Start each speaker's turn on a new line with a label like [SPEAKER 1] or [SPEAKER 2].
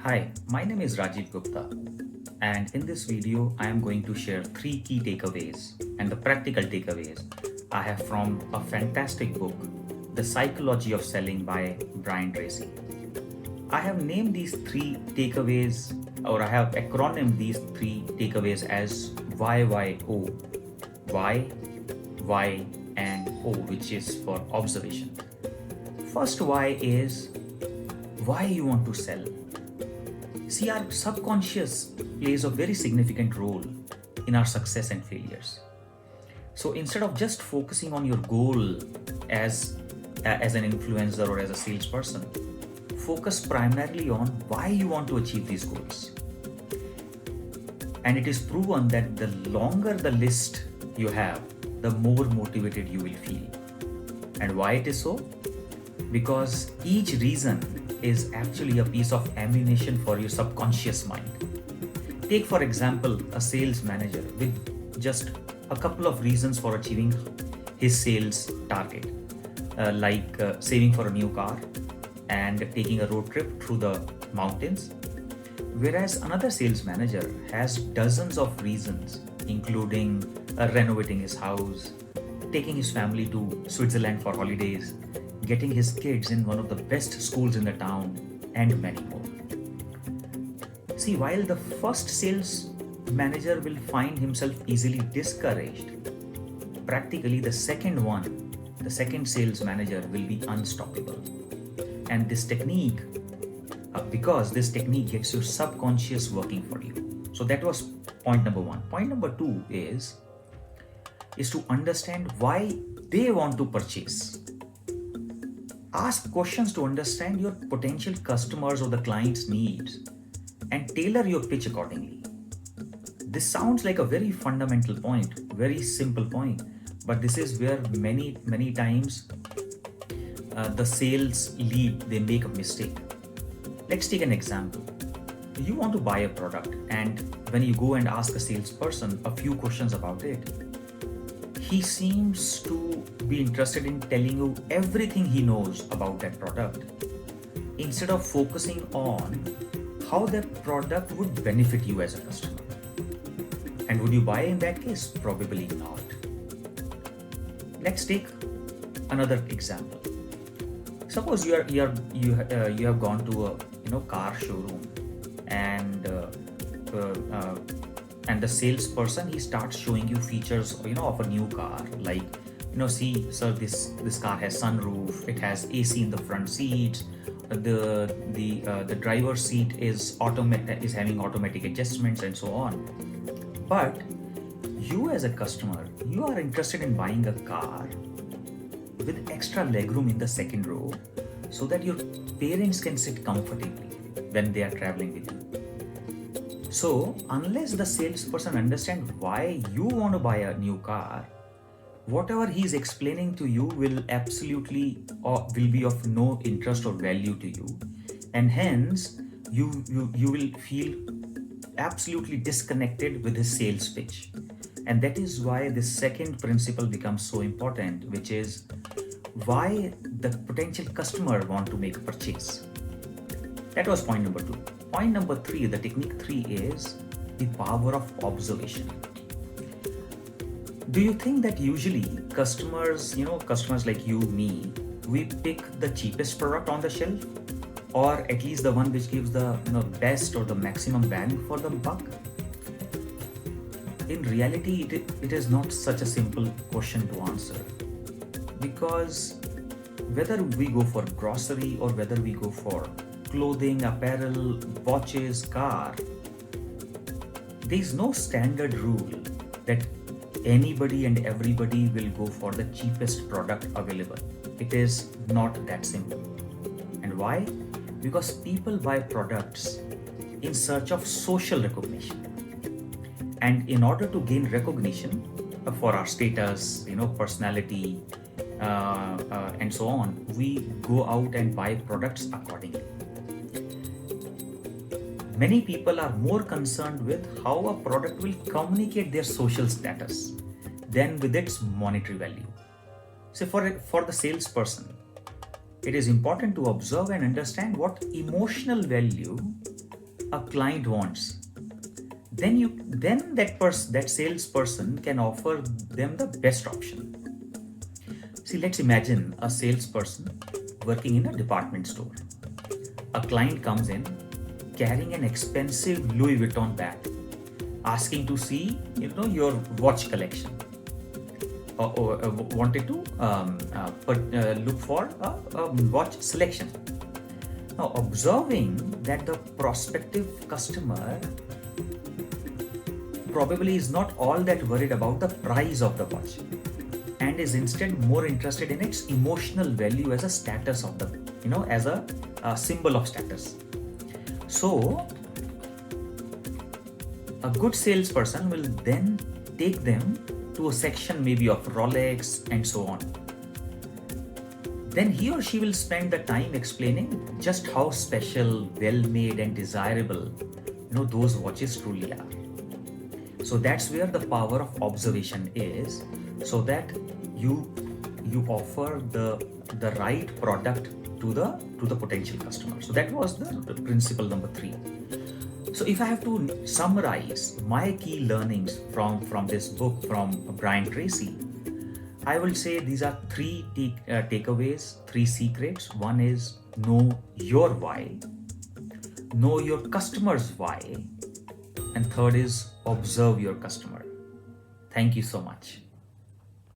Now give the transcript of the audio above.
[SPEAKER 1] Hi, my name is Rajiv Gupta, and in this video, I am going to share three key takeaways and the practical takeaways I have from a fantastic book, The Psychology of Selling by Brian Tracy. I have named these three takeaways, or I have acronymed these three takeaways as YYO. Y, Y, and O, which is for observation. First Y is why you want to sell. See, our subconscious plays a very significant role in our success and failures. So instead of just focusing on your goal as as an influencer or as a salesperson, focus primarily on why you want to achieve these goals. And it is proven that the longer the list you have, the more motivated you will feel. And why it is so? Because each reason is actually a piece of ammunition for your subconscious mind. Take, for example, a sales manager with just a couple of reasons for achieving his sales target, like saving for a new car and taking a road trip through the mountains. Whereas another sales manager has dozens of reasons, including renovating his house, taking his family to Switzerland for holidays, getting his kids in one of the best schools in the town, and many more. See, while the first sales manager will find himself easily discouraged, practically the second sales manager will be unstoppable. And this technique, because this technique gets your subconscious working for you. So that was point number one. Point number two is to understand why they want to purchase. Ask questions to understand your potential customers or the client's needs and tailor your pitch accordingly. This sounds like a very fundamental point, very simple point, but this is where many times the sales lead they make a mistake. Let's take an example. You want to buy a product, and when you go and ask a salesperson a few questions about it, he seems to be interested in telling you everything he knows about that product instead of focusing on how that product would benefit you as a customer. And would you buy in that case? Probably not. Let's take another example. Suppose you have gone to a car showroom, and the salesperson he starts showing you features of a new car, like see sir, this car has sunroof, it has AC in the front seats, the driver's seat is having automatic adjustments and so on. But you as a customer, you are interested in buying a car with extra legroom in the second row so that your parents can sit comfortably when they are traveling with you. So unless the salesperson understands why you want to buy a new car, whatever he is explaining to you will absolutely will be of no interest or value to you, and hence you will feel absolutely disconnected with his sales pitch. And that is why this second principle becomes so important, which is why the potential customer want to make a purchase. That was point number two. Point number three, the technique three, is the power of observation. Do you think that usually customers like you, me, we pick the cheapest product on the shelf, or at least the one which gives the best or the maximum bang for the buck? In reality, it is not such a simple question to answer, because whether we go for grocery or whether we go for clothing, apparel, watches, car, there is no standard rule that anybody and everybody will go for the cheapest product available. It is not that simple. And why? Because people buy products in search of social recognition. And in order to gain recognition for our status, personality, and so on, we go out and buy products accordingly. Many people are more concerned with how a product will communicate their social status than with its monetary value. So for the salesperson, it is important to observe and understand what emotional value a client wants, then that salesperson can offer them the best option. See, let's imagine a salesperson working in a department store. A client comes in carrying an expensive Louis Vuitton bag, asking to see, your watch collection, or wanted to look for a watch selection. Now, observing that the prospective customer probably is not all that worried about the price of the watch and is instead more interested in its emotional value as a status of the, as a symbol of status. So, a good salesperson will then take them to a section maybe of Rolex and so on. Then he or she will spend the time explaining just how special, well-made and desirable, those watches truly are. So that's where the power of observation is, so that you offer the right product to the potential customer. So that was the principle number 3. So if I have to summarize my key learnings from this book from Brian Tracy, I will say these are 3 takeaways, 3 secrets. One is know your why, know your customer's why, and third is observe your customer. Thank you so much.